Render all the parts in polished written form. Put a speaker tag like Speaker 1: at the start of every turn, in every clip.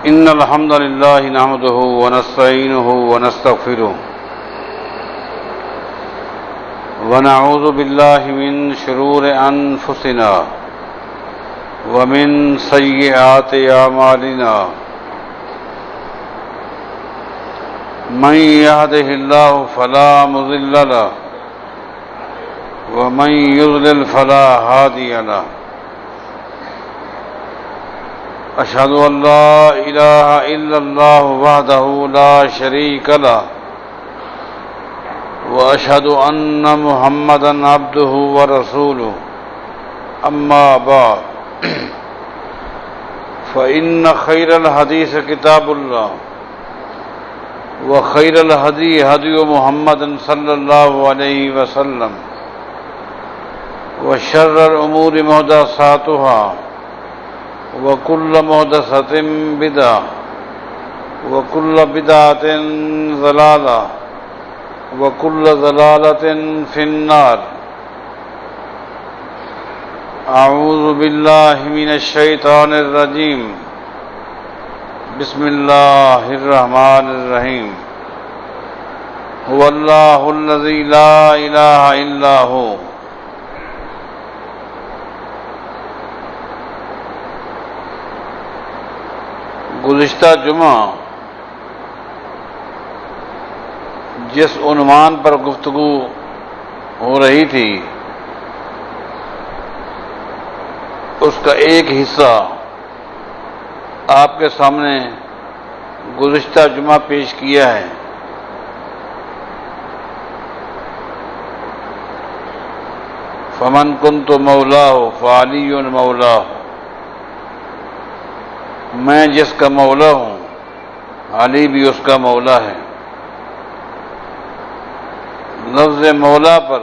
Speaker 1: إن الحمد لله نحمده ونستعينه ونستغفره ونعوذ بالله من شرور أنفسنا ومن سيئات أعمالنا من يهده الله فلا مضل له ومن يضلل فلا هادي له أشهد أن لا إله إلا الله وحده لا شريك له وأشهد أن محمدا عبده ورسوله أما بعد فإن خير الحديث كتاب الله وخير الهدي هدي محمد صلى الله عليه وسلم وشر الأمور محدثاتها وكل محدثة بدعة وكل بدعة ضلالة وكل ضلالة في النار أعوذ بالله من الشيطان الرجيم بسم الله الرحمن الرحيم هو الله الذي لا إله إلا هو گزشتہ جمعہ جس عنوان پر گفتگو ہو رہی تھی اس کا ایک حصہ آپ کے سامنے گزشتہ جمعہ پیش کیا ہے۔ فمن کنت مولاه فعلی مولاه، میں جس کا مولا ہوں علی بھی اس کا مولا ہے۔ لفظ مولا پر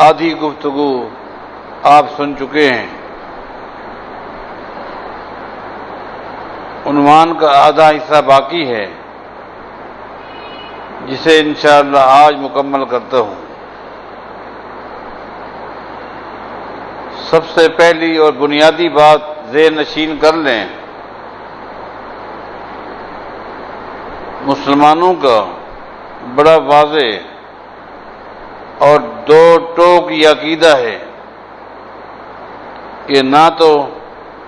Speaker 1: آدھی گفتگو آپ سن چکے ہیں۔ عنوان کا آدھا حصہ باقی ہے جسے انشاءاللہ آج مکمل کرتا ہوں۔ سب سے پہلی اور بنیادی بات ذہن نشین کر لیں، مسلمانوں کا بڑا واضح اور دو ٹوک یہ عقیدہ ہے کہ نہ تو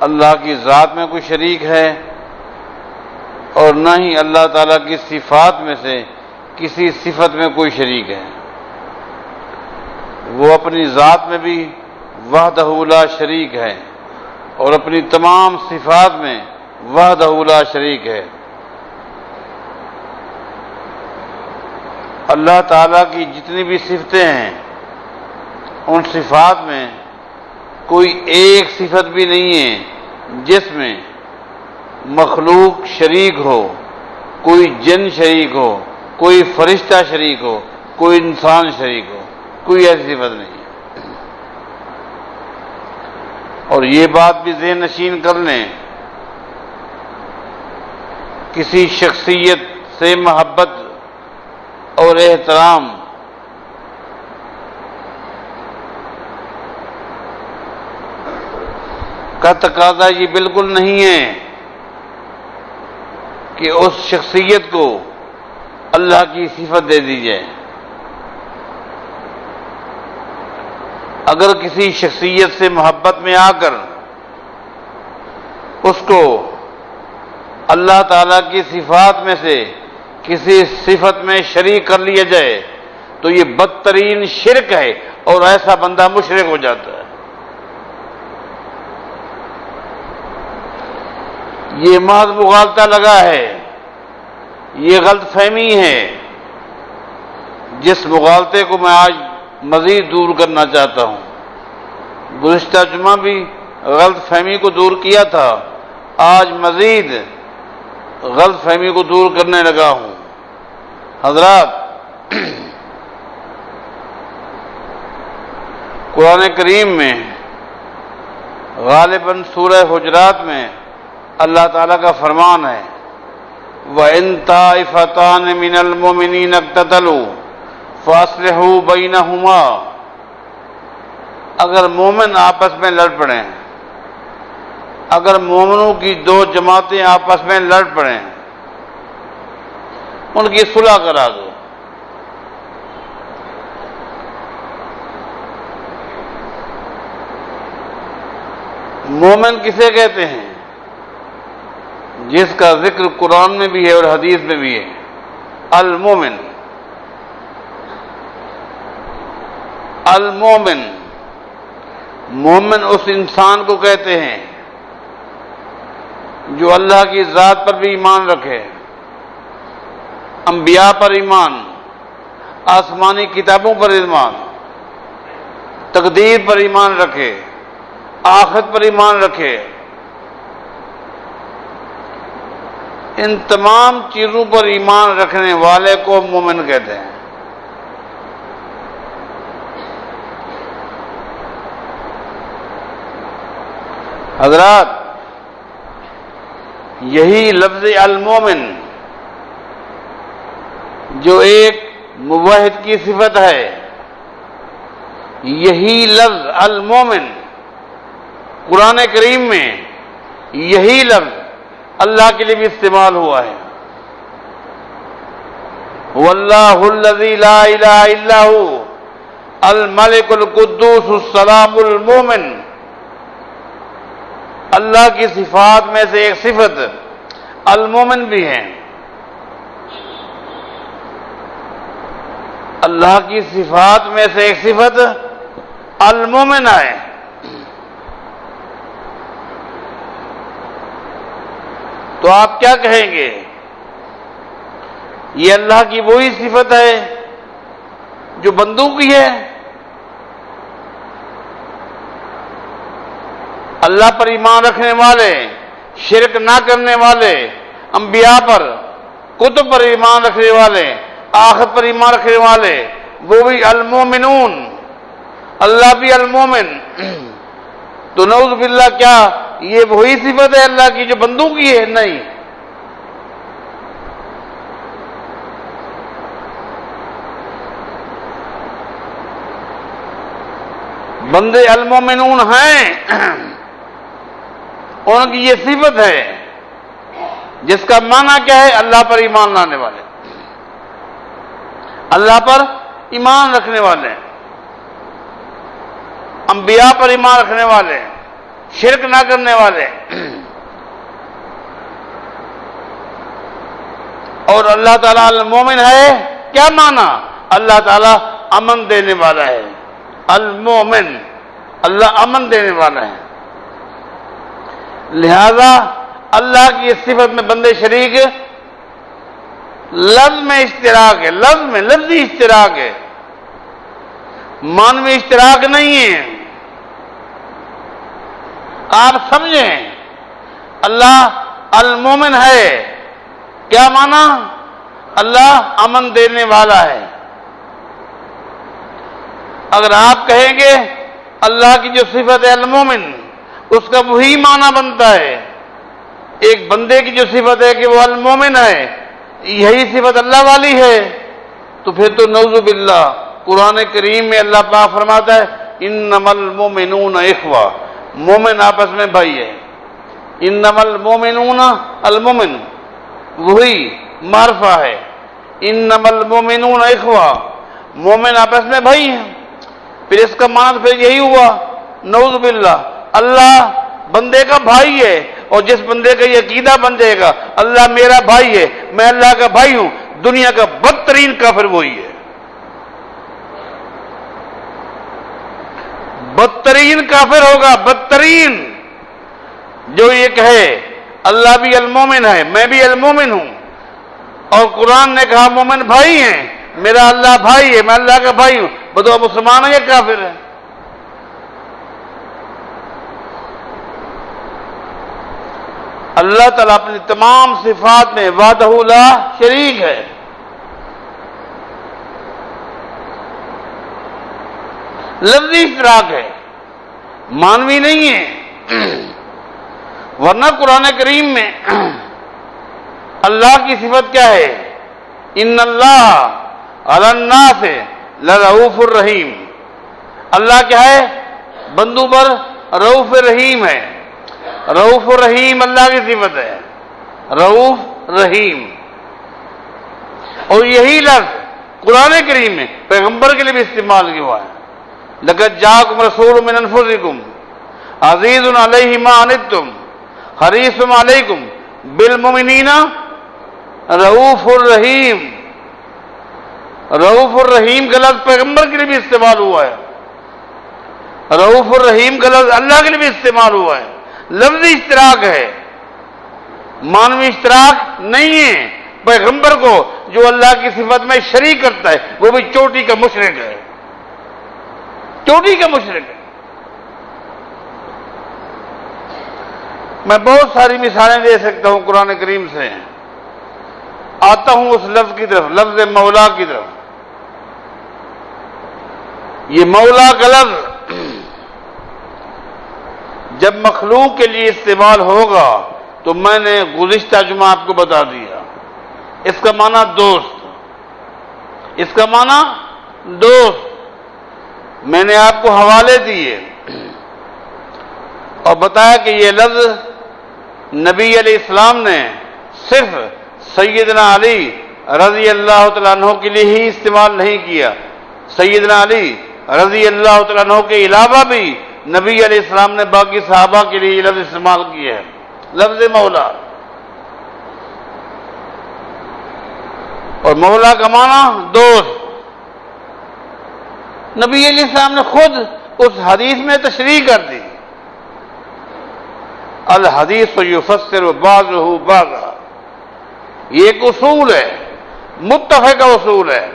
Speaker 1: اللہ کی ذات میں کوئی شریک ہے اور نہ ہی اللہ تعالیٰ کی صفات میں سے کسی صفت میں کوئی شریک ہے۔ وہ اپنی ذات میں بھی وحدہ لا شریک ہے اور اپنی تمام صفات میں وحدہ لا شریک ہے۔ اللہ تعالیٰ کی جتنی بھی صفتیں ہیں ان صفات میں کوئی ایک صفت بھی نہیں ہے جس میں مخلوق شریک ہو، کوئی جن شریک ہو، کوئی فرشتہ شریک ہو، کوئی انسان شریک ہو، کوئی ایسی صفت نہیں ہے۔ اور یہ بات بھی ذہن نشین کر لیں، کسی شخصیت سے محبت اور احترام کا تقاضا یہ بالکل نہیں ہے کہ اس شخصیت کو اللہ کی صفت دے دی جائے۔ اگر کسی شخصیت سے محبت میں آ کر اس کو اللہ تعالیٰ کی صفات میں سے کسی صفت میں شریک کر لیا جائے تو یہ بدترین شرک ہے اور ایسا بندہ مشرک ہو جاتا ہے۔ یہ محض مغالطہ لگا ہے، یہ غلط فہمی ہے جس مغالطے کو میں آج مزید دور کرنا چاہتا ہوں۔ گزشتہ جمعہ بھی غلط فہمی کو دور کیا تھا، آج مزید غلط فہمی کو دور کرنے لگا ہوں۔ حضرات، قرآن کریم میں غالباً سورہ حجرات میں اللہ تعالیٰ کا فرمان ہے وَإِن طَائِفَتَانِ مِنَ الْمُؤْمِنِينَ اقْتَتَلُوا فَأَصْلِحُوا بَيْنَهُمَا، اگر مومن آپس میں لڑ پڑیں، اگر مومنوں کی دو جماعتیں آپس میں لڑ پڑیں ان کی صلح کرا دو. مومن کسے کہتے ہیں؟ جس کا ذکر قرآن میں بھی ہے اور حدیث میں بھی ہے. المومن، المومن، مومن اس انسان کو کہتے ہیں جو اللہ کی ذات پر بھی ایمان رکھے، انبیاء پر ایمان، آسمانی کتابوں پر ایمان، تقدیر پر ایمان رکھے، آخرت پر ایمان رکھے. ان تمام چیزوں پر ایمان رکھنے والے کو مومن کہتے ہیں. حضرات، یہی لفظ المومن جو ایک موحد کی صفت ہے، یہی لفظ المومن قرآن کریم میں یہی لفظ اللہ کے لیے بھی استعمال ہوا ہے. واللہ الذی لا الہ الا ہو الملک القدوس السلام المومن. اللہ کی صفات میں سے ایک صفت المومن بھی ہے. اللہ کی صفات میں سے ایک صفت المومن ہے. تو آپ کیا کہیں گے؟ یہ اللہ کی وہی صفت ہے جو بندوں کی ہے. اللہ پر ایمان رکھنے والے، شرک نہ کرنے والے، انبیاء پر، کتب پر ایمان رکھنے والے، آخرت پر ایمان رکھنے والے، وہ بھی المومنون، اللہ بھی المومن. تو نعوذ باللہ، کیا یہ وہی صفت ہے اللہ کی جو بندوں کی ہے؟ نہیں. بندے المومنون ہیں، ان کی یہ صفت ہے جس کا معنی کیا ہے؟ اللہ پر ایمان لانے والے، اللہ پر ایمان رکھنے والے، انبیاء پر ایمان رکھنے والے، شرک نہ کرنے والے. اور اللہ تعالیٰ المومن ہے، کیا معنی؟ اللہ تعالیٰ امن دینے والا ہے. المومن، اللہ امن دینے والا ہے. لہذا اللہ کی اس صفت میں بندے شریک لفظ میں اشتراک ہے، لفظ میں لفظی اشتراک ہے، معنوی اشتراک نہیں ہے. آپ سمجھیں، اللہ المومن ہے، کیا معنی؟ اللہ امن دینے والا ہے. اگر آپ کہیں گے اللہ کی جو صفت ہے المومن، اس کا وہی معنی بنتا ہے ایک بندے کی جو صفت ہے کہ وہ المومن ہے، یہی صفت اللہ والی ہے، تو پھر تو نعوذ باللہ قرآن کریم میں اللہ پاک فرماتا ہے انما المومنون اخوہ، مومن آپس میں بھائی ہے. انما المومنون، المومن وہی معرفہ ہے. انما المومنون اخوہ، مومن آپس میں بھائی ہیں. پھر اس کا معنی پھر یہی ہوا نعوذ باللہ اللہ بندے کا بھائی ہے. اور جس بندے کا یہ عقیدہ بن جائے گا اللہ میرا بھائی ہے، میں اللہ کا بھائی ہوں، دنیا کا بدترین کافر وہی ہے. بدترین کافر ہوگا، بدترین، جو یہ کہے اللہ بھی المومن ہے، میں بھی المومن ہوں، اور قرآن نے کہا مومن بھائی ہیں، میرا اللہ بھائی ہے، میں اللہ کا بھائی ہوں، بدو مسلمان ہے یا کافر ہے؟ اللہ تعالیٰ اپنی تمام صفات میں وحدہ لا شریک ہے. لفظی اشتراک ہے، مانوی نہیں ہے. ورنہ قرآن کریم میں اللہ کی صفت کیا ہے؟ ان اللہ علی الناس لرؤوف الرحیم. اللہ کیا ہے؟ بندوں پر رؤوف رحیم ہے. رؤوف الرحیم اللہ کی صفت ہے، رؤوف رحیم، اور یہی لفظ قرآن کریم میں پیغمبر کے لیے بھی استعمال کیا ہوا ہے۔ لقد جاءکم رسول من انفسکم عزیز علیہ ما عنتم حریص علیکم بالمؤمنین رؤوف الرحیم۔ رؤوف الرحیم کا لفظ پیغمبر کے لیے بھی استعمال ہوا ہے، رؤوف الرحیم کا لفظ اللہ کے لیے بھی استعمال ہوا ہے۔ لفظی اشتراک ہے، معنوی اشتراک نہیں ہے۔ پیغمبر کو جو اللہ کی صفت میں شریک کرتا ہے وہ بھی چوٹی کا مشرک ہے، چوٹی کا مشرک ہے۔ میں بہت ساری مثالیں دے سکتا ہوں قرآن کریم سے۔ آتا ہوں اس لفظ کی طرف، لفظ مولا کی طرف۔ یہ مولا کا لفظ جب مخلوق کے لیے استعمال ہوگا تو میں نے گزشتہ جمعہ آپ کو بتا دیا، اس کا معنی دوست، اس کا معنی دوست۔ میں نے آپ کو حوالے دیے اور بتایا کہ یہ لفظ نبی علیہ السلام نے صرف سیدنا علی رضی اللہ تعالیٰ عنہ کے لیے ہی استعمال نہیں کیا، سیدنا علی رضی اللہ تعالیٰ عنہ کے علاوہ بھی نبی علیہ السلام نے باقی صحابہ کے لیے یہ لفظ استعمال کیا ہے، لفظ مولا۔ اور مولا کا معنی دوست۔ نبی علیہ السلام نے خود اس حدیث میں تشریح کر دی، الحدیث یفسر بعضہ بعضا۔ یہ ایک اصول ہے، متفقہ اصول ہے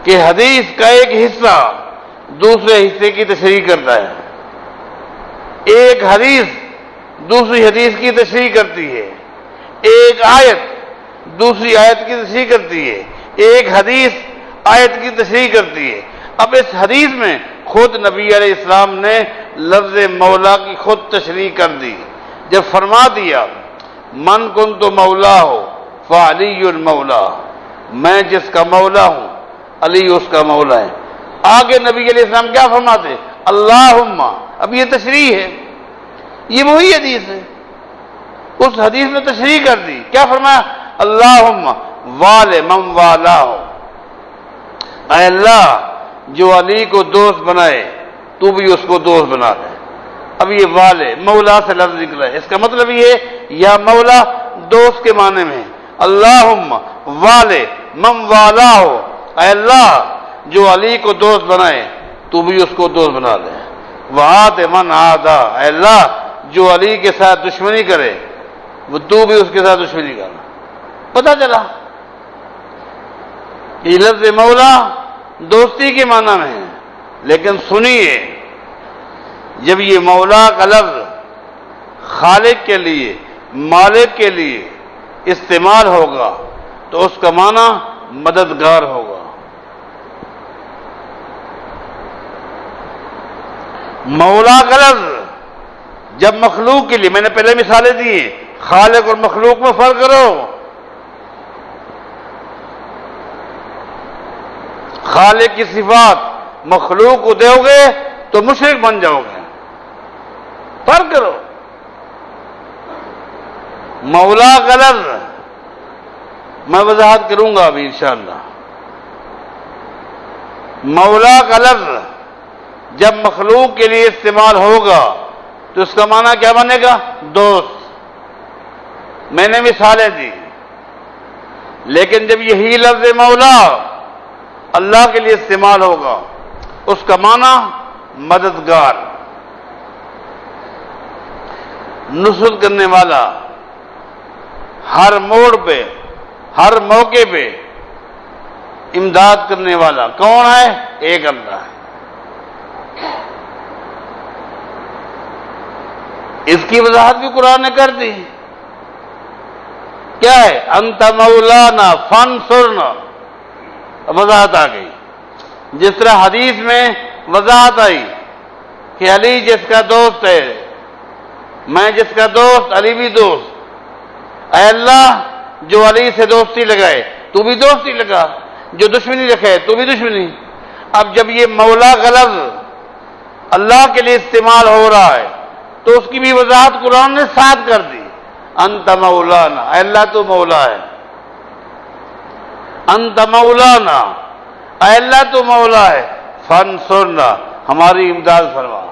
Speaker 1: کہ حدیث کا ایک حصہ دوسرے حصے کی تشریح کرتا ہے، ایک حدیث دوسری حدیث کی تشریح کرتی ہے، ایک آیت دوسری آیت کی تشریح کرتی ہے، ایک حدیث آیت کی تشریح کرتی ہے۔ اب اس حدیث میں خود نبی علیہ السلام نے لفظ مولا کی خود تشریح کر دی جب فرما دیا من کنت مولا ہو فعلی المولا، میں جس کا مولا ہوں علی اس کا مولا ہے۔ آگے نبی علیہ السلام کیا فرماتے؟ اللہم۔ اب یہ تشریح ہے، یہ وہی حدیث ہے، اس حدیث میں تشریح کر دی۔ کیا فرمایا؟ اللہم وال من والا ہو، اے اللہ جو علی کو دوست بنائے تو بھی اس کو دوست بنا دے۔ اب یہ والے مولا سے لفظ نکلا ہے، اس کا مطلب یہ ہے یا مولا دوست کے معنی میں، اللہم والے من والا ہو، اے اللہ جو علی کو دوست بنائے تو بھی اس کو دوست بنا دے۔ وعاد من عادا، اے اللہ جو علی کے ساتھ دشمنی کرے وہ تو بھی اس کے ساتھ دشمنی کرنا۔ پتہ چلا یہ لفظ مولا دوستی کے معنی میں ہے، لیکن سنیے جب یہ مولا کا لفظ خالق کے لیے مالک کے لیے استعمال ہوگا تو اس کا معنی مددگار ہوگا۔ مولا کا لفظ جب مخلوق کے لیے، میں نے پہلے مثالیں دی ہیں، خالق اور مخلوق میں فرق کرو۔ خالق کی صفات مخلوق کو دو گے تو مشرک بن جاؤ گے، فرق کرو۔ مولا کا لفظ میں وضاحت کروں گا ابھی انشاءاللہ۔ مولا کا لفظ جب مخلوق کے لیے استعمال ہوگا تو اس کا معنی کیا بنے گا؟ دوست۔ میں نے مثالیں دی، لیکن جب یہی لفظ مولا اللہ کے لیے استعمال ہوگا اس کا معنی مددگار، نصرت کرنے والا، ہر موڑ پہ ہر موقع پہ امداد کرنے والا کون ہے؟ ایک اللہ ہے۔ اس کی وضاحت بھی قرآن نے کر دی۔ کیا ہے؟ انت مولانا فانصرنا، وضاحت آ گئی۔ جس طرح حدیث میں وضاحت آئی کہ علی جس کا دوست ہے، میں جس کا دوست علی بھی دوست، اے اللہ جو علی سے دوستی لگائے تو بھی دوستی لگا، جو دشمنی رکھے تو بھی دشمنی۔ اب جب یہ مولا کا لفظ اللہ کے لیے استعمال ہو رہا ہے تو اس کی بھی وضاحت قرآن نے ساتھ کر دی، انت مولانا، اے اللہ تو مولا ہے، انت مولانا، اے اللہ تو مولا ہے، فانصرنا، ہماری امداد فرما،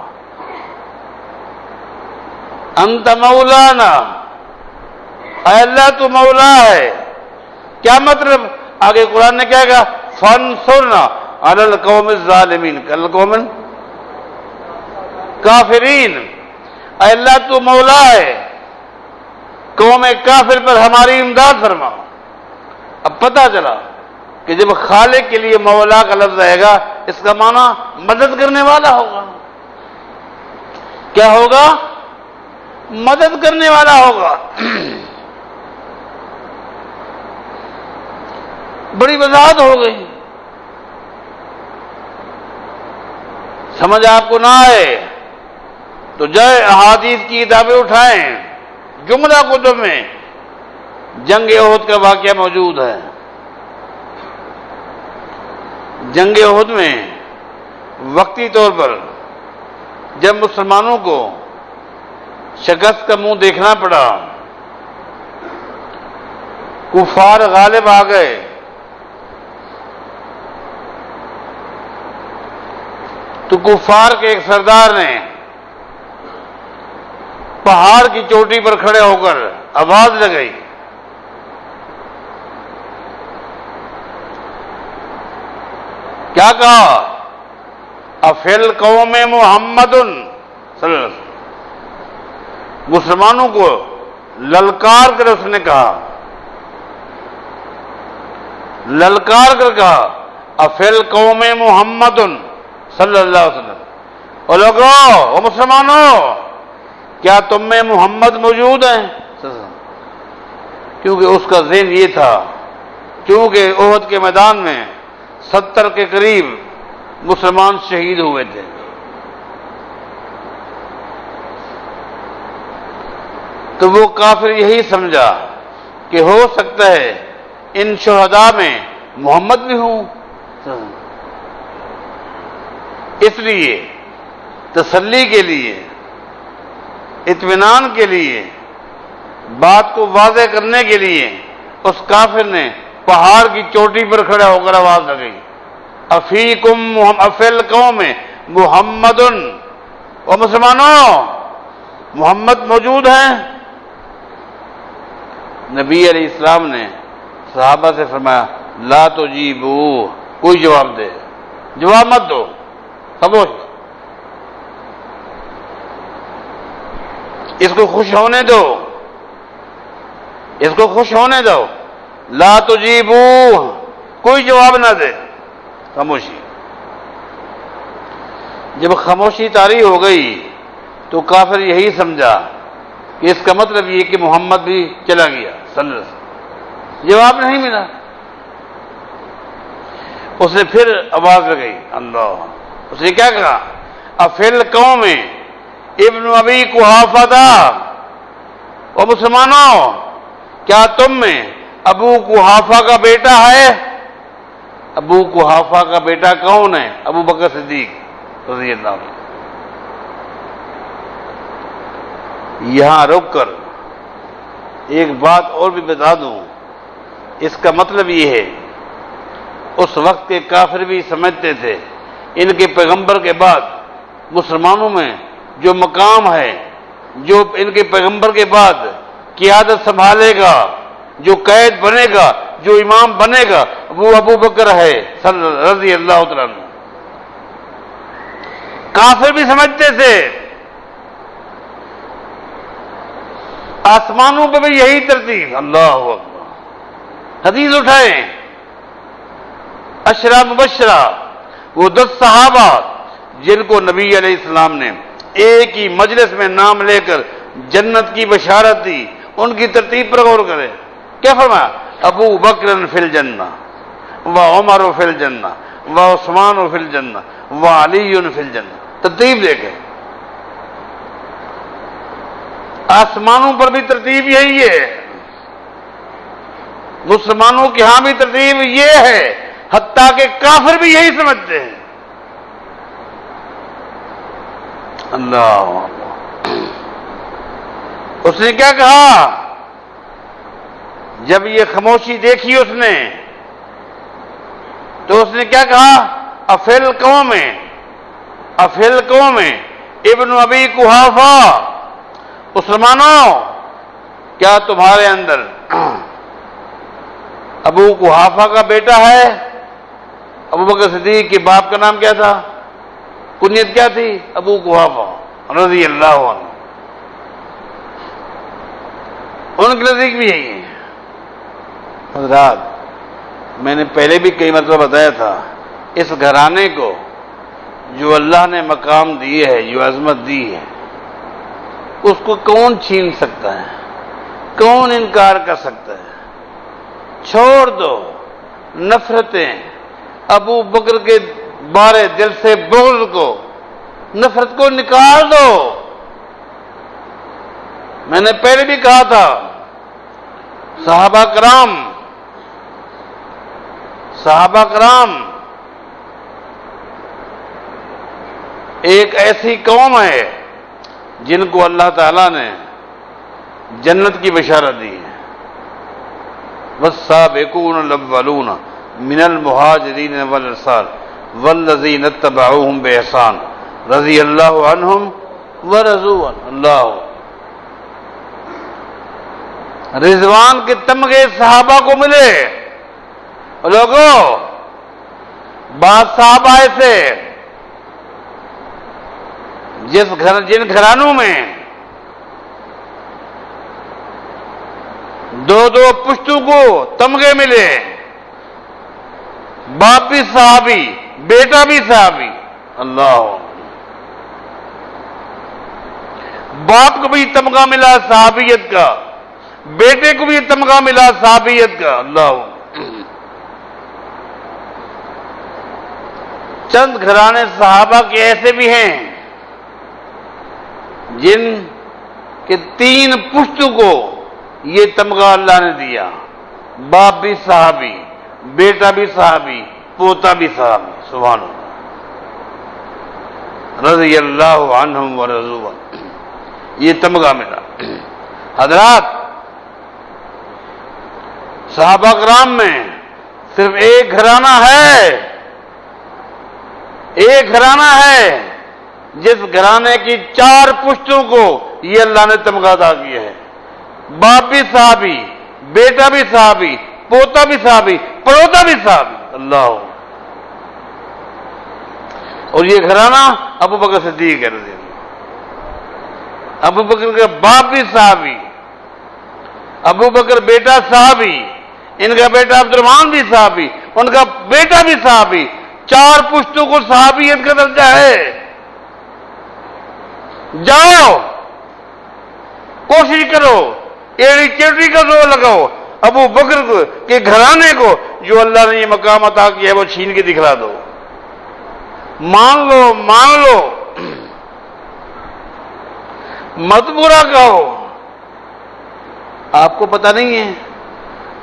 Speaker 1: انت مولانا، اے اللہ تو مولا ہے۔ کیا مطلب؟ آگے قرآن نے کیا کہا؟ فانصرنا علی القوم الظالمین، القوم کافرین، اے اللہ تو مولا ہے، قوم کافر پر ہماری امداد فرما۔ اب پتہ چلا کہ جب خالق کے لیے مولا کا لفظ آئے گا اس کا معنی مدد کرنے والا ہوگا۔ کیا ہوگا؟ مدد کرنے والا ہوگا۔ بڑی وضاحت ہو گئی۔ سمجھ آپ کو نہ آئے تو جائے احادیث کی کتابیں اٹھائیں، جملہ کتب میں جنگ احد کا واقعہ موجود ہے۔ جنگ احد میں وقتی طور پر جب مسلمانوں کو شکست کا منہ دیکھنا پڑا، کفار غالب آ گئے، تو کفار کے ایک سردار نے پہاڑ کی چوٹی پر کھڑے ہو کر آواز لگائی، کیا کہا؟ افی القوم محمد صلی اللہ علیہ وسلم، مسلمانوں کو للکار کر اس نے کہا، للکار کر کہا، افی القوم محمد صلی اللہ علیہ وسلم، اور لوگوں، وہ مسلمانوں، کیا تم میں محمد موجود ہیں؟ کیونکہ اس کا ذہن یہ تھا، کیونکہ احد کے میدان میں 70 کے قریب مسلمان شہید ہوئے تھے۔ تو وہ کافر یہی سمجھا کہ ہو سکتا ہے ان شہداء میں محمد بھی ہوں، اس لیے تسلی کے لیے، اطمینان کے لیے، بات کو واضح کرنے کے لیے اس کافر نے پہاڑ کی چوٹی پر کھڑا ہو کر آواز لگائی، افیکم افی القوم محمد، و مسلمانوں محمد موجود ہیں؟ نبی علیہ السلام نے صحابہ سے فرمایا، لا تجیبو، کوئی جواب دے، جواب مت دو، خاموش، اس کو خوش ہونے دو، اس کو خوش ہونے دو، لا تجیبو، کوئی جواب نہ دے، خاموشی۔ جب خاموشی طاری ہو گئی تو کافر یہی سمجھا کہ اس کا مطلب یہ کہ محمد بھی چلا گیا صلی اللہ علیہ وسلم، جواب نہیں ملا۔ اس نے پھر آواز لگائی، اللہ، اس نے کیا کہا؟ افی القوم ابن ابی قحافہ تھا، وہ مسلمانوں، کیا تم میں ابو قحافہ کا بیٹا ہے؟ ابو قحافہ کا بیٹا کون ہے؟ ابو بکر صدیق رضی اللہ عنہ۔ یہاں رک کر ایک بات اور بھی بتا دوں، اس کا مطلب یہ ہے، اس وقت کے کافر بھی سمجھتے تھے ان کے پیغمبر کے بعد مسلمانوں میں جو مقام ہے، جو ان کے پیغمبر کے بعد قیادت سنبھالے گا، جو قائد بنے گا، جو امام بنے گا، وہ ابو بکر ہے رضی اللہ تعالیٰ عنہ۔ کافر بھی سمجھتے تھے، آسمانوں پہ بھی یہی ترتیب، اللہ اکبر۔ حدیث اٹھائیں، اشرا مبشرہ، وہ 10 صحابہ جن کو نبی علیہ السلام نے ایک ہی مجلس میں نام لے کر جنت کی بشارت دی، ان کی ترتیب پر غور کریں۔ کیا فرمایا؟ ابو بکر فی الجنہ، و عمر فی الجنہ، و عثمان فی الجنہ، و علی فی الجنہ، ترتیب دیکھیں۔ آسمانوں پر بھی ترتیب یہی ہے، مسلمانوں کے ہاں بھی ترتیب یہ ہے، حتیٰ کہ کافر بھی یہی سمجھتے ہیں۔ اللہ اس نے کیا کہا؟ جب یہ خاموشی دیکھی اس نے تو اس نے کیا کہا؟ افل قوم ابن ابی قحافہ، مسلمانوں کیا تمہارے اندر ابو قحافہ کا بیٹا ہے؟ ابو بکر صدیق کے باپ کا نام کیا تھا؟ کنیت کیا تھی؟ ابو قحافہ رضی اللہ عنہ۔ ان کے نزدیک بھی یہی ہے۔ حضرات، میں نے پہلے بھی کئی مرتبہ بتایا تھا، اس گھرانے کو جو اللہ نے مقام دیے ہے، جو عظمت دی ہے، اس کو کون چھین سکتا ہے؟ کون انکار کر سکتا ہے؟ چھوڑ دو نفرتیں، ابو بکر کے بارے دل سے بغض کو، نفرت کو نکال دو۔ میں نے پہلے بھی کہا تھا، صحابہ کرام ایک ایسی قوم ہے جن کو اللہ تعالیٰ نے جنت کی بشارت دی ہے۔ والسابقون الاولون من المہاجرین والانصار والذین اتبعوہم باحسان رضی اللہ عنہم ورضوا عنہ۔ اللہ رضوان کے تمغے صحابہ کو ملے۔ لوگوں، بعض صحابہ ایسے جن گھرانوں میں دو پشتوں کو تمغے ملے، باپ بھی صحابی، بیٹا بھی صحابی۔ اللہ، باپ کو بھی تمغہ ملا صحابیت کا، بیٹے کو بھی تمغہ ملا صحابیت کا۔ اللہ، چند گھرانے صحابہ کے ایسے بھی ہیں جن کے 3 پشتوں کو یہ تمغہ اللہ نے دیا، باپ بھی صحابی، بیٹا بھی صحابی، پوتا بھی صحابی۔ سبحان اللہ، رضی اللہ عنہم ورضوا عنہ، یہ تمغہ ملا۔ حضرات، صحابہ کرام میں صرف ایک گھرانہ ہے جس گھرانے کی 4 پشتوں کو یہ اللہ نے تمغہ عطا کیا ہے، باپ بھی صحابی، بیٹا بھی صحابی، پوتا بھی صحابی، پڑوتا بھی صحابی۔ اللہ، اور یہ گھرانہ ابو بکر صدیق ہے رضی اللہ۔ ابو بکر کا باپ بھی صحابی، ابو بکر بیٹا صحابی، ان کا بیٹا عبد الرحمن بھی صحابی، ان کا بیٹا بھی صحابی، 4 پشتوں کو صحابیت کا درجہ ہے۔ جاؤ، کوشش کرو، ایڑی چیٹی کا زور لگاؤ، ابو بکر کے گھرانے کو جو اللہ نے یہ مقام عطا کیا ہے وہ چھین کے دکھلا دو۔ مان لو، مت برا کہو۔ آپ کو پتہ نہیں ہے،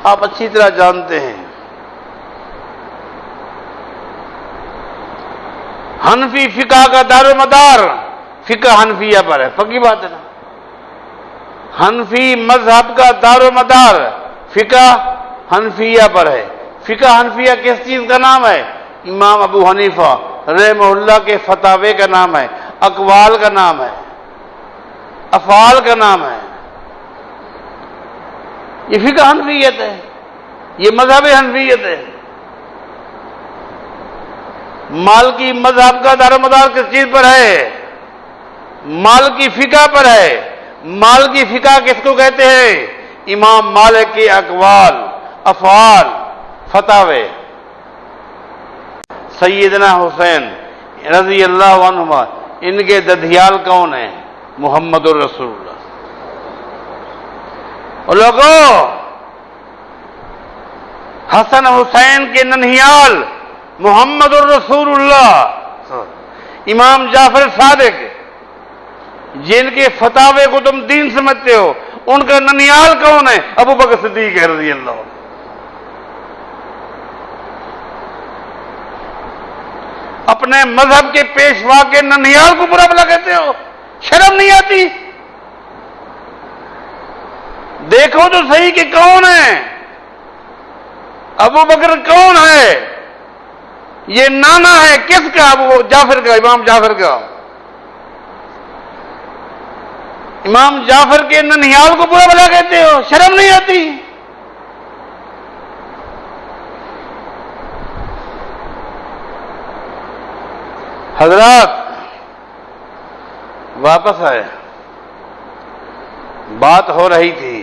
Speaker 1: آپ اچھی طرح جانتے ہیں، حنفی فقہ کا دار و مدار فقہ حنفیہ پر ہے۔ پکی بات ہے نا؟ حنفی مذہب کا دار و مدار فقہ حنفیہ پر ہے۔ فقہ حنفیہ کس چیز کا نام ہے؟ امام ابو حنیفہ رحمہ اللہ کے فتاوے کا نام ہے، اقوال کا نام ہے، افعال کا نام ہے۔ یہ فقہ حنفیت ہے، یہ مذہب حنفیت ہے۔ مالکی مذہب کا دار و مدار کس چیز پر ہے؟ مالکی فقہ پر ہے۔ مالکی فقہ کس کو کہتے ہیں؟ امام مالک کے اقوال، افعال، فتاوے۔ سیدنا حسین رضی اللہ عنہما، ان کے ددھیال کون ہیں؟ محمد الرسول اللہ۔ اور لوگوں، حسن حسین کے ننہیال محمد الرسول اللہ، امام جعفر صادق، جن کے فتاوے کو تم دین سمجھتے ہو، ان کا ننیال کون ہے؟ ابو بکر صدیق رضی اللہ عنہ۔ اپنے مذہب کے پیشوا کے ننیال کو برا بلا کہتے ہو؟ شرم نہیں آتی؟ دیکھو تو صحیح کہ کون ہے ابو بکر، کون ہے یہ؟ نانا ہے کس کا؟ ابو جعفر کا، امام جعفر کا۔ امام جعفر کے ننیال کو برا بھلا کہتے ہو؟ شرم نہیں آتی؟ حضرات واپس آئے، بات ہو رہی تھی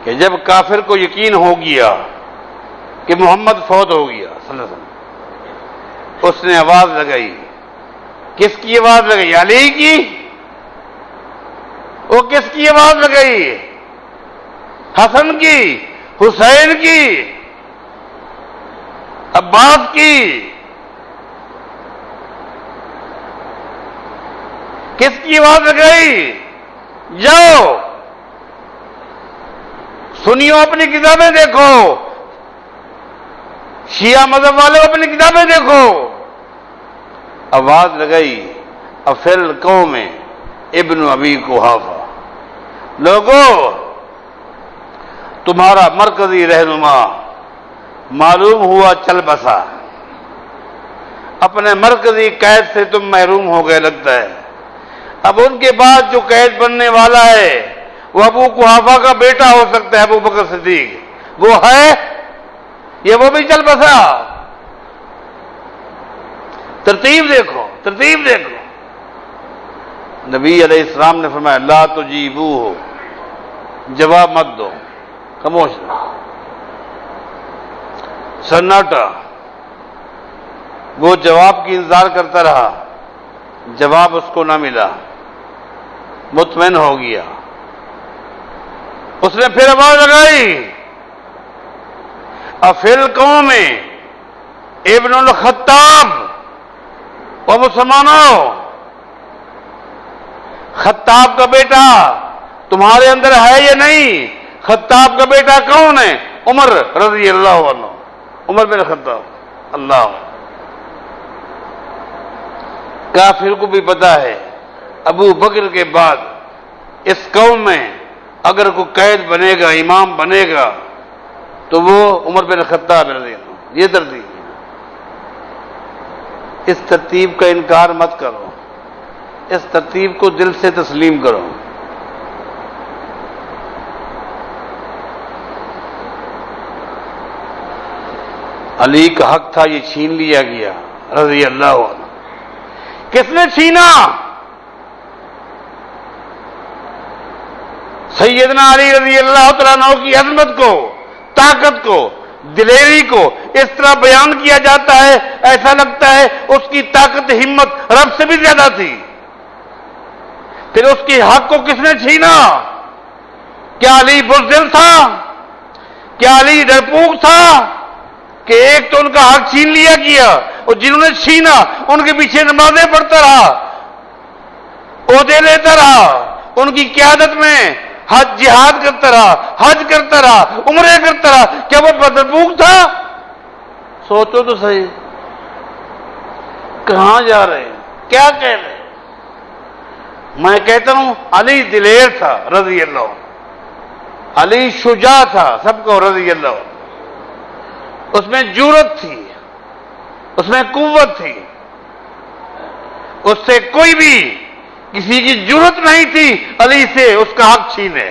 Speaker 1: کہ جب کافر کو یقین ہو گیا کہ محمد فوت ہو گیا صلی اللہ علیہ وسلم، اس نے آواز لگائی۔ کس کی آواز لگائی؟ علی کی۔ وہ کس کی آواز لگائی؟ حسن کی، حسین کی، عباس کی۔ کس کی آواز لگائی؟ جاؤ سنیو، اپنی کتابیں دیکھو، شیعہ مذہب والے اپنی کتابیں دیکھو۔ آواز لگائی افل قوم ابن ابی قحافہ، لوگوں تمہارا مرکزی رہنما معلوم ہوا چل بسا، اپنے مرکزی قید سے تم محروم ہو گئے لگتا ہے۔ اب ان کے بعد جو قید بننے والا ہے وہ ابو قحافہ کا بیٹا ہو سکتا ہے، ابو بکر صدیق۔ وہ ہے یہ وہ بھی چل بسا؟ ترتیب دیکھو، ترتیب دیکھو۔ نبی علیہ السلام نے فرمایا لا تجیبوہ، جواب مت دو، خاموش رہو، سناٹا۔ وہ جواب کی انتظار کرتا رہا، جواب اس کو نہ ملا، مطمئن ہو گیا۔ اس نے پھر آواز لگائی افل قوم ابن الخطاب، اور مسلمانوں خطاب کا بیٹا تمہارے اندر ہے یا نہیں؟ خطاب کا بیٹا کون ہے؟ عمر رضی اللہ عنہ، عمر بن خطاب۔ اللہ، کافر کو بھی پتا ہے ابو بکر کے بعد اس قوم میں اگر کوئی قید بنے گا، امام بنے گا، تو وہ عمر بن خطاب رضی اللہ عنہ۔ یہ ترتیب، اس ترتیب کا انکار مت کرو، اس ترتیب کو دل سے تسلیم کرو۔ علی کا حق تھا، یہ چھین لیا گیا رضی اللہ عنہ۔ کس نے چھینا؟ سیدنا علی رضی اللہ تعالیٰ عنہ کی عظمت کو، طاقت کو، دلیری کو اس طرح بیان کیا جاتا ہے ایسا لگتا ہے اس کی طاقت ہمت رب سے بھی زیادہ تھی۔ پھر اس کی حق کو کس نے چھینا؟ کیا علی بزدل تھا؟ کیا علی ڈرپوک تھا کہ ایک تو ان کا حق چھین لیا گیا، اور جنہوں نے چھینا ان کے پیچھے نمازیں پڑھتا رہا، عہدے لیتا رہا، ان کی قیادت میں حج جہاد کرتا رہا، حج کرتا رہا، عمرے کرتا رہا؟ کیا وہ ڈرپوک تھا؟ سوچو تو صحیح، کہاں جا رہے ہیں، کیا کہہ رہے ہیں؟ میں کہتا ہوں علی دلیر تھا رضی اللہ عنہ، علی شجاع تھا سب کو رضی اللہ عنہ، اس میں جرأت تھی، اس میں قوت تھی، اس سے کوئی بھی کسی کی جرأت نہیں تھی علی سے اس کا حق چھینے۔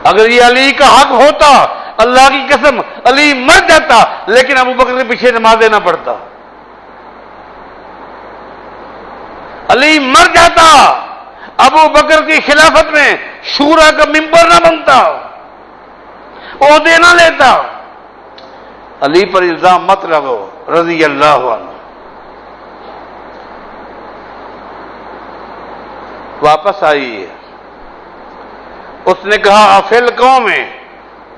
Speaker 1: اگر یہ علی کا حق ہوتا، اللہ کی قسم علی مر جاتا، لیکن ابو بکر کے پیچھے نمازیں نہ پڑھتا۔ علی مر جاتا، ابو بکر کی خلافت میں شورا کا ممبر نہ بنتا، عہدے نہ لیتا۔ علی پر الزام مت لگو رضی اللہ عنہ۔ واپس آئیے، اس نے کہا افل قوم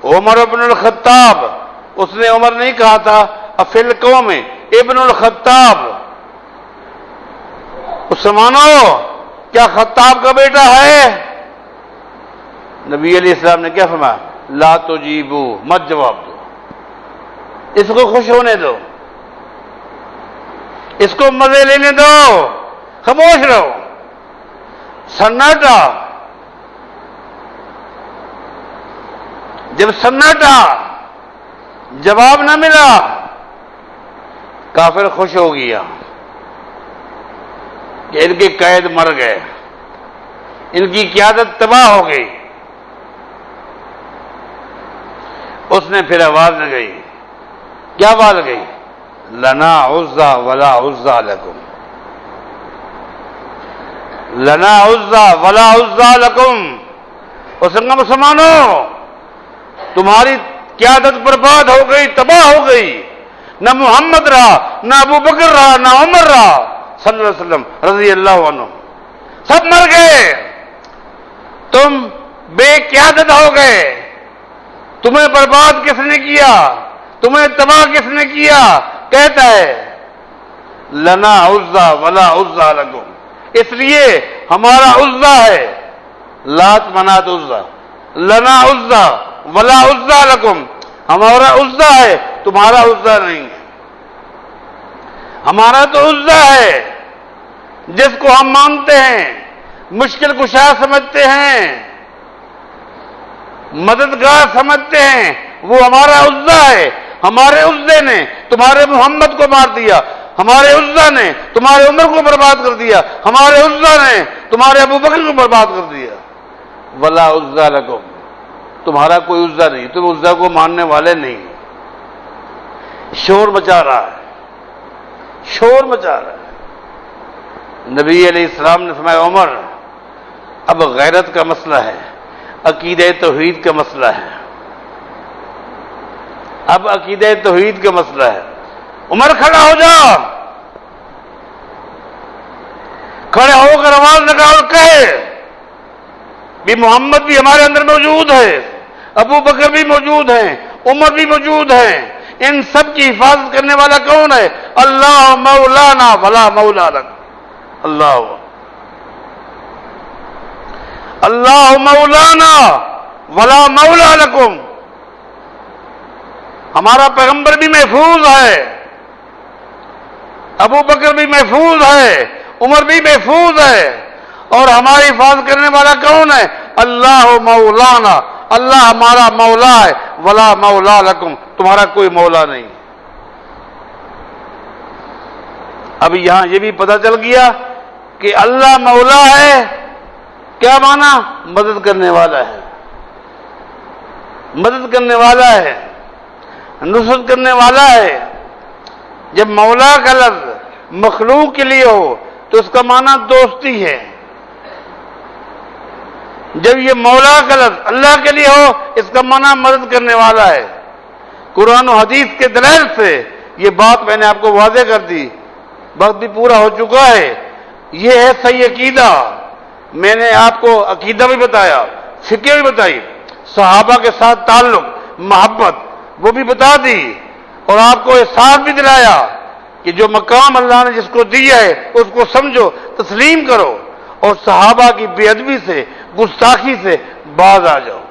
Speaker 1: عمر ابن الخطاب، اس نے عمر نہیں کہا تھا، افل قوم ابن الخطاب۔ مسلمانوں کیا خطاب کا بیٹا ہے؟ نبی علیہ السلام نے کیا فرمایا؟ لا تجیبو، مت جواب دو، اس کو خوش ہونے دو۔ اس کو مزے لینے دو، خاموش رہو۔ سناٹا، جب سناٹا، جواب نہ ملا، کافر خوش ہو گیا کہ ان کے قائد مر گئے، ان کی قیادت تباہ ہو گئی۔ اس نے پھر آواز لگائی، کیا آواز لگائی؟ لنا عزا ولا عزا لکم، لنا عزا ولا عزا لکم۔ اس نے کہا مسلمانوں، تمہاری قیادت برباد ہو گئی، تباہ ہو گئی، نہ محمد رہا، نہ ابو بکر رہا، نہ عمر رہا صلی اللہ علیہ وسلم رضی اللہ عنہ، سب مر گئے، تم بے قیادت ہو گئے۔ تمہیں برباد کس نے کیا؟ تمہیں تباہ کس نے کیا؟ کہتا ہے لنا عزا ولا عزا لکم، اس لیے ہمارا عزا ہے، لات منات عزا، لنا عزا ولا عزا لکم، ہمارا عزا ہے، تمہارا عزا نہیں ہے۔ ہمارا تو عزا ہے جس کو ہم مانتے ہیں، مشکل کشا سمجھتے ہیں، مددگار سمجھتے ہیں، وہ ہمارا عزا ہے۔ ہمارے عزے نے تمہارے محمد کو مار دیا، ہمارے عزا نے تمہارے عمر کو برباد کر دیا، ہمارے عزا نے تمہارے ابو بکر کو برباد کر دیا۔ ولا عزا لکم، تمہارا کوئی عزا نہیں، تم عزا کو ماننے والے نہیں۔ شور مچا رہا ہے، شور مچا رہا ہے۔ نبی علیہ السلام نے فرمایا عمر، اب غیرت کا مسئلہ ہے، عقیدہ توحید کا مسئلہ ہے، اب عقیدہ توحید کا مسئلہ ہے۔ عمر کھڑا ہو جا، کھڑے ہو کر آواز لگا اور کہے بھی محمد بھی ہمارے اندر موجود ہے، ابو بکر بھی موجود ہیں، عمر بھی موجود ہیں، ان سب کی حفاظت کرنے والا کون ہے؟ اللہ مولانا ولا مولا لک، اللہ اللہ مولانا ولا مولا لکم۔ ہمارا پیغمبر بھی محفوظ ہے، ابو بکر بھی محفوظ ہے، عمر بھی محفوظ ہے، اور ہماری حفاظت کرنے والا کون ہے؟ اللہ مولانا، اللہ ہمارا مولا ہے، ولا مولا لکم، تمہارا کوئی مولا نہیں۔ اب یہاں یہ بھی پتہ چل گیا کہ اللہ مولا ہے، کیا معنی؟ مدد کرنے والا ہے، مدد کرنے والا ہے، نصرت کرنے والا ہے۔ جب مولا کا لفظ مخلوق کے لیے ہو تو اس کا معنی دوستی ہے، جب یہ مولا کا لفظ اللہ کے لیے ہو اس کا معنی مدد کرنے والا ہے۔ قرآن و حدیث کے دلائل سے یہ بات میں نے آپ کو واضح کر دی، وقت بھی پورا ہو چکا ہے۔ یہ ہے صحیح عقیدہ، میں نے آپ کو عقیدہ بھی بتایا، فقہ بھی بتائی، صحابہ کے ساتھ تعلق، محبت وہ بھی بتا دی، اور آپ کو احساس بھی دلایا کہ جو مقام اللہ نے جس کو دیا ہے اس کو سمجھو، تسلیم کرو، اور صحابہ کی بے ادبی سے، گستاخی سے باز آ جاؤ۔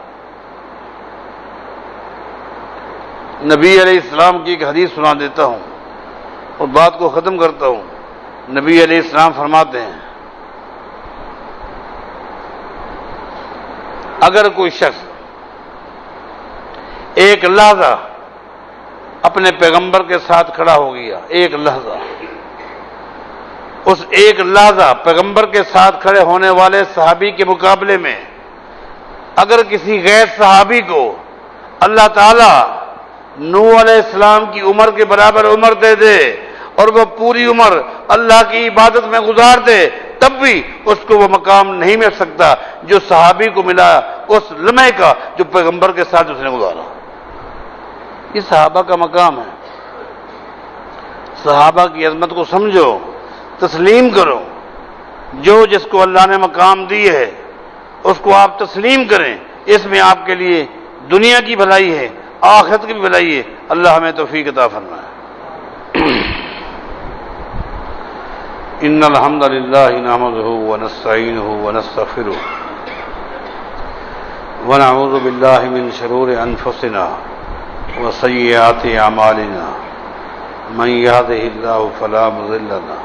Speaker 1: نبی علیہ السلام کی ایک حدیث سنا دیتا ہوں اور بات کو ختم کرتا ہوں۔ نبی علیہ السلام فرماتے ہیں اگر کوئی شخص ایک لحظہ اپنے پیغمبر کے ساتھ کھڑا ہو گیا، ایک لحظہ، اس ایک لحظہ پیغمبر کے ساتھ کھڑے ہونے والے صحابی کے مقابلے میں اگر کسی غیر صحابی کو اللہ تعالی نوح علیہ السلام کی عمر کے برابر عمر دے دے اور وہ پوری عمر اللہ کی عبادت میں گزار دے، تب بھی اس کو وہ مقام نہیں مل سکتا جو صحابی کو ملا اس لمحے کا جو پیغمبر کے ساتھ اس نے گزارا۔ یہ صحابہ کا مقام ہے۔ صحابہ کی عظمت کو سمجھو، تسلیم کرو، جو جس کو اللہ نے مقام دی ہے اس کو آپ تسلیم کریں، اس میں آپ کے لیے دنیا کی بھلائی ہے، آخرت کی بھی بھلائی ہے۔ اللہ ہمیں توفیق عطا فرمائے۔ ان الحمد للہ نحمده ونستعینه ونستغفره ونعوذ باللہ من شرور انفسنا وسیئات اعمالنا من يهده الله فلا مضل له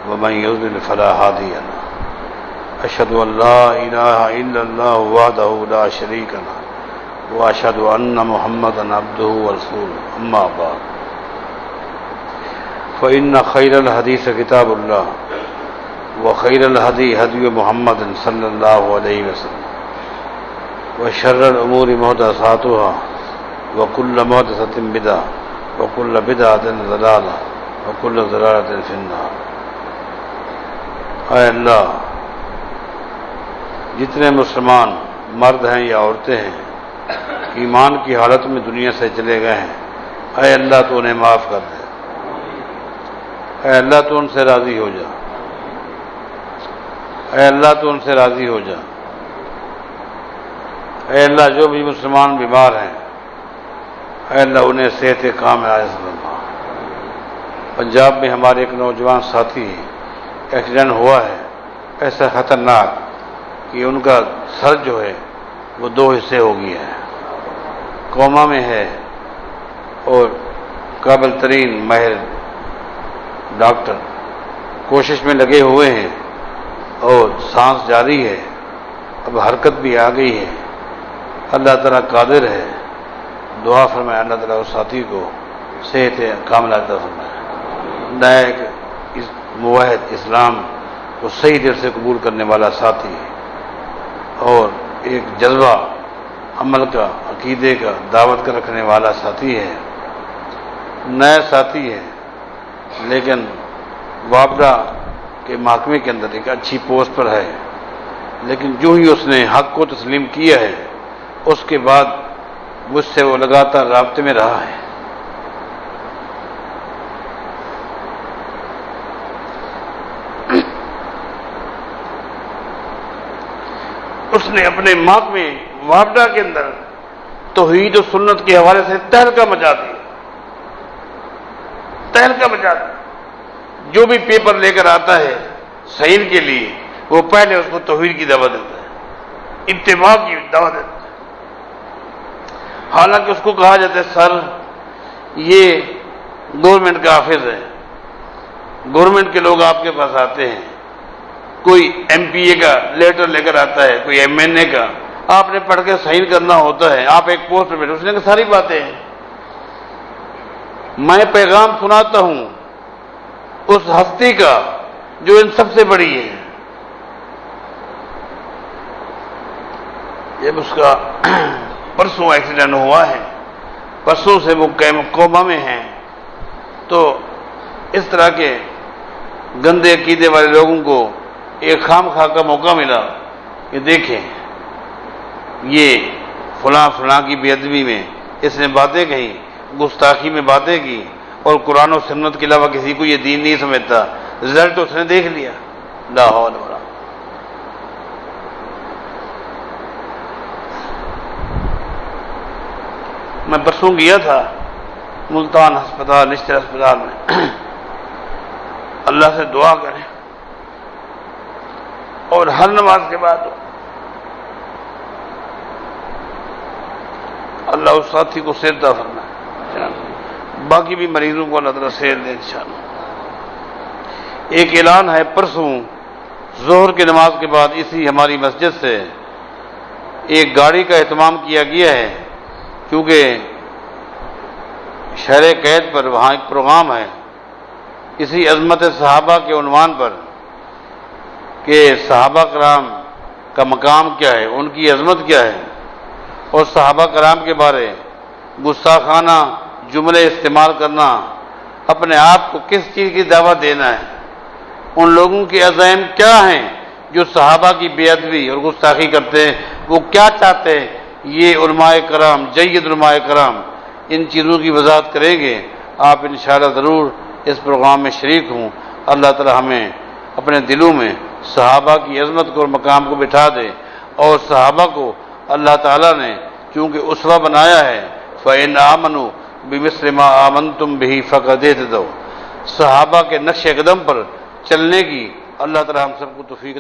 Speaker 1: ومن يضلل فلا هادي له أشهد أن لا إله إلا الله وحده لا شريك له وأشهد أن محمدا عبده ورسوله أما بعد فإن خير الحديث كتاب الله وخير الهدي هدي محمد صلى الله عليه وسلم وشر الأمور محدثاتها وكل محدثة بدعة وكل بدعة ضلالة وكل ضلالة في النار۔ اے اللہ، جتنے مسلمان مرد ہیں یا عورتیں ہیں ایمان کی حالت میں دنیا سے چلے گئے ہیں، اے اللہ تو انہیں معاف کر دے، اے اللہ تو ان سے راضی ہو جا، اے اللہ تو ان سے راضی ہو جا، اے اللہ جو بھی مسلمان بیمار ہیں اے اللہ انہیں صحت کاملہ عطا فرما۔ پنجاب میں ہمارے ایک نوجوان ساتھی ایکسیڈنٹ ہوا ہے ایسا خطرناک کہ ان کا سر جو ہے وہ 2 حصے ہو گیا ہے، کوما میں ہے اور قابل ترین ماہر ڈاکٹر کوشش میں لگے ہوئے ہیں اور سانس جاری ہے، اب حرکت بھی آ گئی ہے۔ اللہ تعالیٰ قادر ہے، دعا فرمائے اللہ تعالیٰ اس ساتھی کو صحت کاملہ عطا فرمائے، نیک موحد اسلام کو صحیح دل سے قبول کرنے والا ساتھی اور ایک جذبہ عمل کا، عقیدے کا، دعوت کا رکھنے والا ساتھی ہے، نیا ساتھی ہے لیکن وابڈا کے محکمے کے اندر ایک اچھی پوسٹ پر ہے، لیکن جو ہی اس نے حق کو تسلیم کیا ہے اس کے بعد مجھ سے وہ لگاتار رابطے میں رہا ہے۔ اس نے اپنے محکمے وابڈا کے اندر توحید و سنت کے حوالے سے تہلکہ مچا دیا، تہلکہ مچا دیا۔ جو بھی پیپر لے کر آتا ہے سائن کے لیے وہ پہلے اس کو توحید کی دعوت دیتا ہے، اتباع کی دعوت دیتا ہے، حالانکہ اس کو کہا جاتا ہے سر یہ گورنمنٹ کا آفس ہے، گورنمنٹ کے لوگ آپ کے پاس آتے ہیں، کوئی ایم پی اے کا لیٹر لے کر آتا ہے، کوئی ایم این اے کا، آپ نے پڑھ کے سائن کرنا ہوتا ہے، آپ ایک پوسٹ پہ بیٹھے، اس نے کہا ساری باتیں ہیں، میں پیغام سناتا ہوں اس ہستی کا جو ان سب سے بڑی ہے۔ جب اس کا پرسوں ایکسیڈنٹ ہوا ہے، پرسوں سے وہ کوما میں ہیں، تو اس طرح کے گندے عقیدے والے لوگوں کو ایک خام خواہ کا موقع ملا کہ دیکھیں یہ فلاں فلاں کی بے ادبی میں اس نے باتیں کہی، گستاخی میں باتیں کی اور قرآن و سنت کے علاوہ کسی کو یہ دین نہیں سمجھتا، رزلٹ اس نے دیکھ لیا۔ لا حول ولا قوت۔ میں پرسوں گیا تھا ملتان ہسپتال، نشتر ہسپتال میں، اللہ سے دعا کریں اور ہر نماز کے بعد اللہ اس ساتھی کو صحت عطا فرمائے، باقی بھی مریضوں کو اللہ تعالیٰ صحت دے انشاءاللہ۔ ایک اعلان ہے، پرسوں ظہر کی نماز کے بعد اسی ہماری مسجد سے ایک گاڑی کا اہتمام کیا گیا ہے، کیونکہ شہر قید پر وہاں ایک پروگرام ہے اسی عظمت صحابہ کے عنوان پر کہ صحابہ کرام کا مقام کیا ہے، ان کی عظمت کیا ہے، اور صحابہ کرام کے بارے گستاخانہ جملے استعمال کرنا اپنے آپ کو کس چیز کی دعوت دینا ہے، ان لوگوں کے عزائم کیا ہیں جو صحابہ کی بے ادبی اور گستاخی کرتے ہیں، وہ کیا چاہتے ہیں، یہ علماء کرام، جید علماء کرام ان چیزوں کی وضاحت کریں گے۔ آپ انشاءاللہ ضرور اس پروگرام میں شریک ہوں۔ اللہ تعالی ہمیں اپنے دلوں میں صحابہ کی عظمت کو اور مقام کو بٹھا دے، اور صحابہ کو اللہ تعالیٰ نے چونکہ اسوہ بنایا ہے، فَإِنْ آمَنُوا بِمِثْلِ مَا آمَنْتُمْ بِهِ فَقَدْ اهْتَدَوْا، صحابہ کے نقش قدم پر چلنے کی اللہ تعالی ہم سب کو توفیق